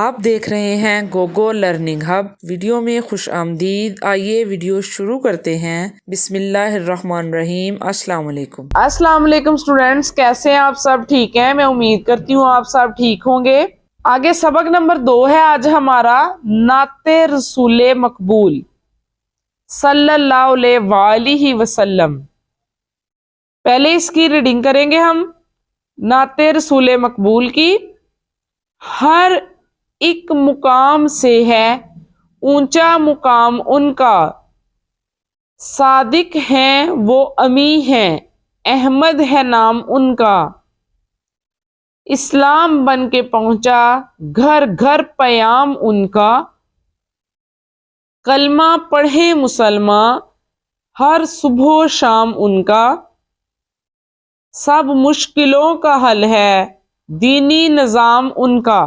آپ دیکھ رہے ہیں گوگو لرننگ ہب۔ ویڈیو میں خوش آمدید۔ آئیے ویڈیو شروع کرتے ہیں۔ بسم اللہ الرحمن الرحیم۔ السلام علیکم۔ السلام علیکم اسٹوڈینٹس، کیسے ہیں آپ سب؟ ٹھیک ہیں، میں امید کرتی ہوں آپ سب ٹھیک ہوں گے۔ آگے سبق نمبر 2 ہے آج ہمارا، نعت رسول مقبول صلی اللہ علیہ وآلہ وسلم۔ پہلے اس کی ریڈنگ کریں گے ہم۔ نعت رسول مقبول کی: ہر ایک مقام سے ہے اونچا مقام ان کا، صادق ہیں وہ امی ہیں احمد ہے نام ان کا، اسلام بن کے پہنچا گھر گھر پیام ان کا، کلمہ پڑھے مسلمان ہر صبح و شام ان کا، سب مشکلوں کا حل ہے دینی نظام ان کا۔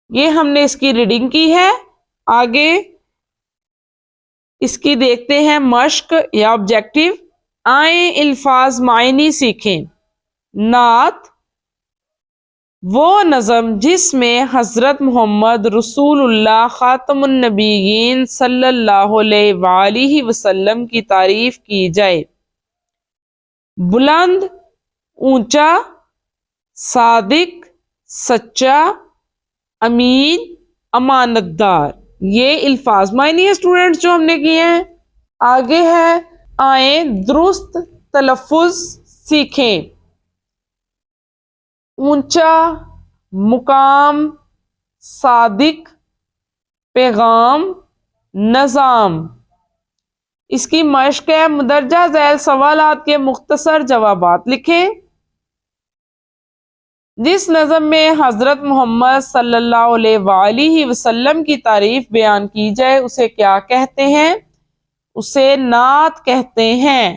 یہ ہم نے اس کی ریڈنگ کی ہے۔ آگے اس کی دیکھتے ہیں مشق یا آبجیکٹو۔ آئیں الفاظ معنی سیکھیں۔ نعت وہ نظم جس میں حضرت محمد رسول اللہ خاتم النبیین صلی اللہ علیہ وآلہ وسلم کی تعریف کی جائے۔ بلند، اونچا، صادق، سچا، امین، امانت دار، یہ الفاظ معنی ہے اسٹوڈنٹس جو ہم نے کیے ہیں۔ آگے ہے آئیں درست تلفظ سیکھیں۔ اونچا، مقام، صادق، پیغام، نظام۔ اس کی مشق ہے مندرجہ ذیل سوالات کے مختصر جوابات لکھیں۔ جس نظم میں حضرت محمد صلی اللہ علیہ وآلہ وسلم کی تعریف بیان کی جائے اسے کیا کہتے ہیں؟ اسے نعت کہتے ہیں۔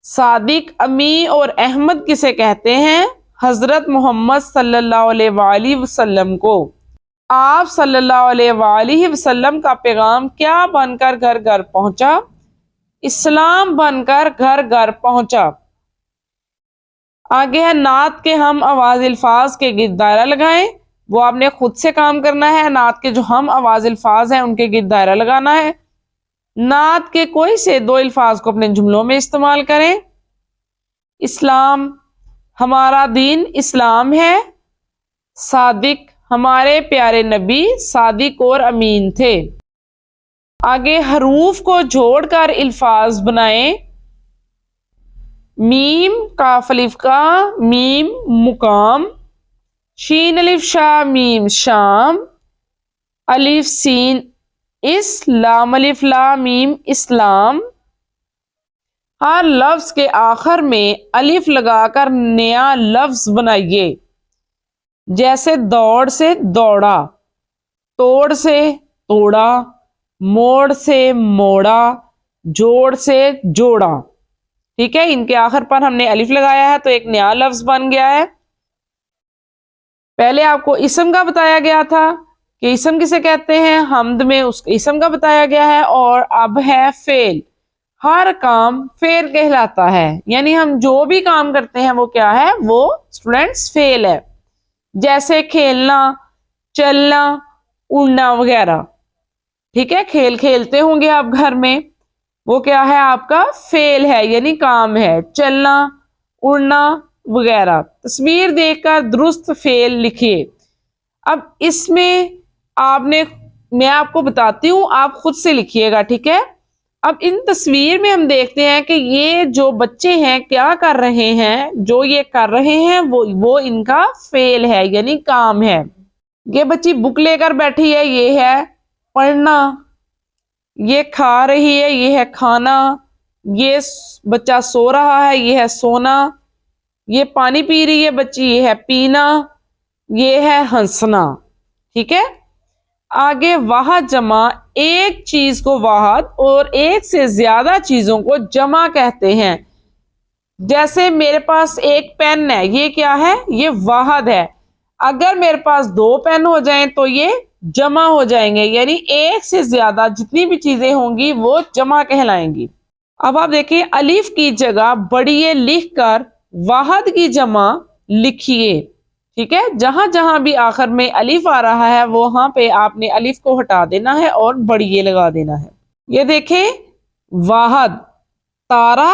صادق، امی اور احمد کسے کہتے ہیں؟ حضرت محمد صلی اللہ علیہ وآلہ وسلم کو۔ آپ صلی اللہ علیہ وآلہ وسلم کا پیغام کیا بن کر گھر گھر پہنچا؟ اسلام بن کر گھر گھر پہنچا۔ آگے ہے نعت کے ہم آواز الفاظ کے گرد دائرہ لگائیں۔ وہ آپ نے خود سے کام کرنا ہے۔ نعت کے جو ہم آواز الفاظ ہیں ان کے گرد دائرہ لگانا ہے۔ نعت کے کوئی سے 2 الفاظ کو اپنے جملوں میں استعمال کریں۔ اسلام، ہمارا دین اسلام ہے۔ صادق، ہمارے پیارے نبی صادق اور امین تھے۔ آگے حروف کو جوڑ کر الفاظ بنائیں۔ میم کاف الف کا میم مقام، شین الف شا میم شام، الف سین اس، لام الف لا میم اسلام۔ ہر لفظ کے آخر میں الف لگا کر نیا لفظ بنائیے، جیسے دوڑ سے دوڑا، توڑ سے توڑا، موڑ سے موڑا، جوڑ سے جوڑا۔ ٹھیک ہے، ان کے آخر پر ہم نے الف لگایا ہے تو ایک نیا لفظ بن گیا ہے۔ پہلے آپ کو اسم کا بتایا گیا تھا کہ اسم کسے کہتے ہیں، حمد میں اس اسم کا بتایا گیا ہے، اور اب ہے فعل۔ ہر کام فعل کہلاتا ہے، یعنی ہم جو بھی کام کرتے ہیں وہ کیا ہے؟ وہ اسٹوڈینٹس فعل ہے، جیسے کھیلنا، چلنا، اڑنا وغیرہ۔ ٹھیک ہے، کھیل کھیلتے ہوں گے آپ گھر میں، وہ کیا ہے؟ آپ کا فعل ہے، یعنی کام ہے، چلنا، اڑنا وغیرہ۔ تصویر دیکھ کر درست فعل لکھیے۔ اب اس میں میں آپ کو بتاتی ہوں، آپ خود سے لکھیے گا، ٹھیک ہے؟ اب ان تصویر میں ہم دیکھتے ہیں کہ یہ جو بچے ہیں کیا کر رہے ہیں، جو یہ کر رہے ہیں وہ ان کا فعل ہے، یعنی کام ہے۔ یہ بچی بک لے کر بیٹھی ہے، یہ ہے پڑھنا۔ یہ کھا رہی ہے، یہ ہے کھانا۔ یہ بچہ سو رہا ہے، یہ ہے سونا۔ یہ پانی پی رہی ہے بچی، یہ ہے پینا۔ یہ ہے ہنسنا۔ ٹھیک ہے، آگے واحد جمع، ایک چیز کو واحد اور ایک سے زیادہ چیزوں کو جمع کہتے ہیں۔ جیسے میرے پاس ایک پین ہے، یہ کیا ہے؟ یہ واحد ہے۔ اگر میرے پاس 2 پین ہو جائیں تو یہ جمع ہو جائیں گے، یعنی ایک سے زیادہ جتنی بھی چیزیں ہوں گی وہ جمع کہلائیں گی۔ اب آپ دیکھیں، الف کی جگہ بڑی لکھ کر واحد کی جمع لکھیے۔ ٹھیک ہے، جہاں جہاں بھی آخر میں الف آ رہا ہے وہاں پہ آپ نے الف کو ہٹا دینا ہے اور بڑیے لگا دینا ہے۔ یہ دیکھیں واحد، تارا،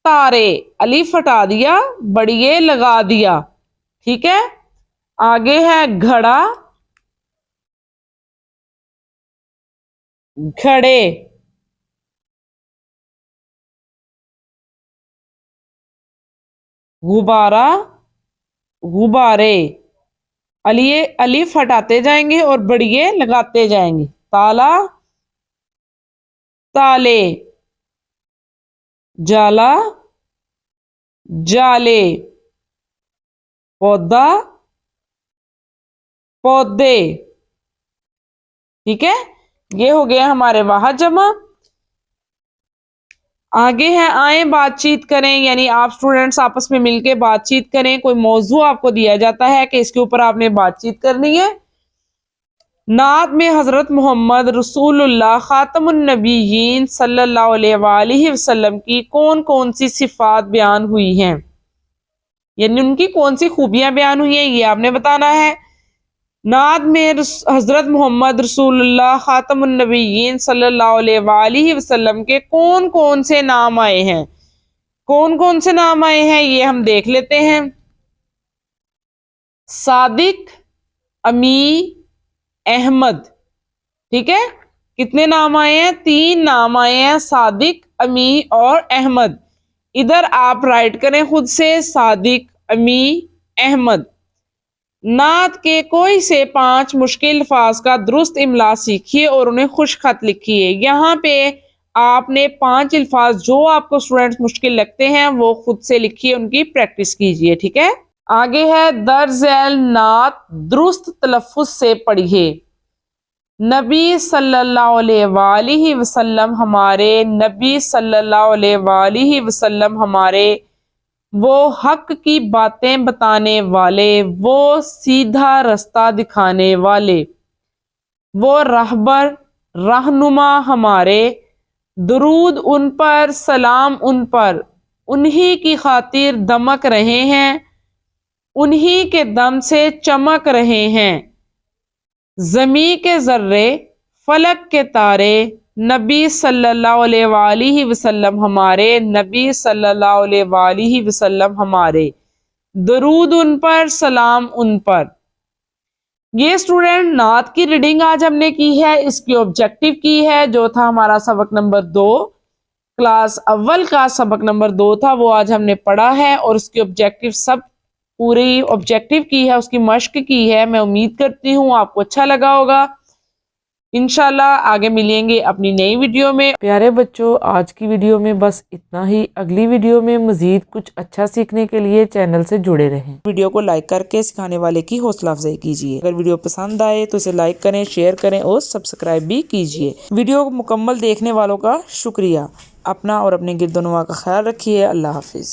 تارے، الف ہٹا دیا، بڑیے لگا دیا، ٹھیک ہے۔ آگے ہے گھڑا، گھڑے، غبارہ، غبارے، الف ہٹاتے جائیں گے اور بڑیے لگاتے جائیں گے۔ تالا، تالے، جالا، جالے، پودا، پودے، ٹھیک ہے۔ یہ ہو گیا ہمارے واحد جمع۔ آگے ہے آئیں بات چیت کریں، یعنی آپ اسٹوڈینٹس آپس میں مل کے بات چیت کریں۔ کوئی موضوع آپ کو دیا جاتا ہے کہ اس کے اوپر آپ نے بات چیت کرنی ہے۔ نعت میں حضرت محمد رسول اللہ خاتم النبیین صلی اللہ علیہ وآلہ وسلم کی کون کون سی صفات بیان ہوئی ہیں، یعنی ان کی کون سی خوبیاں بیان ہوئی ہیں، یہ آپ نے بتانا ہے۔ نعت میں حضرت محمد رسول اللہ خاتم النبیین صلی اللہ علیہ وآلہ وسلم کے کون کون سے نام آئے ہیں، کون کون سے نام آئے ہیں یہ ہم دیکھ لیتے ہیں۔ صادق، امی، احمد، ٹھیک ہے۔ کتنے نام آئے ہیں؟ 3 نام آئے ہیں، صادق، امی اور احمد۔ ادھر آپ رائٹ کریں خود سے، صادق، امی، احمد۔ نعت کے کوئی سے 5 مشکل الفاظ کا درست املا سیکھیے اور انہیں خوش خط لکھیے۔ یہاں پہ آپ نے 5 الفاظ جو آپ کو اسٹوڈینٹس مشکل لگتے ہیں وہ خود سے لکھیے، ان کی پریکٹس کیجئے، ٹھیک ہے۔ آگے ہے درج ذیل نعت درست تلفظ سے پڑھیے۔ نبی صلی اللہ علیہ وآلہ وسلم ہمارے، نبی صلی اللہ علیہ وآلہ وسلم ہمارے، وہ حق کی باتیں بتانے والے، وہ سیدھا رستہ دکھانے والے، وہ رہبر رہنما ہمارے، درود ان پر، سلام ان پر، انہی کی خاطر دمک رہے ہیں، انہی کے دم سے چمک رہے ہیں، زمیں کے ذرے، فلک کے تارے، نبی صلی اللہ علیہ وآلہ وسلم ہمارے، نبی صلی اللہ علیہ وآلہ وسلم ہمارے، درود ان پر، سلام ان پر۔ یہ اسٹوڈنٹ نعت کی ریڈنگ آج ہم نے کی ہے، اس کی آبجیکٹیو کی ہے جو تھا ہمارا سبق نمبر 2، کلاس اول کا سبق نمبر 2 تھا، وہ آج ہم نے پڑھا ہے اور اس کی آبجیکٹیو سب پوری آبجیکٹیو کی ہے، اس کی مشق کی ہے۔ میں امید کرتی ہوں آپ کو اچھا لگا ہوگا۔ انشاءاللہ آگے ملیں گے اپنی نئی ویڈیو میں۔ پیارے بچوں، آج کی ویڈیو میں بس اتنا ہی۔ اگلی ویڈیو میں مزید کچھ اچھا سیکھنے کے لیے چینل سے جڑے رہیں۔ ویڈیو کو لائک کر کے سکھانے والے کی حوصلہ افزائی کیجیے۔ اگر ویڈیو پسند آئے تو اسے لائک کریں، شیئر کریں اور سبسکرائب بھی کیجیے۔ ویڈیو مکمل دیکھنے والوں کا شکریہ۔ اپنا اور اپنے گرد و نواح کا خیال رکھیے۔ اللہ حافظ۔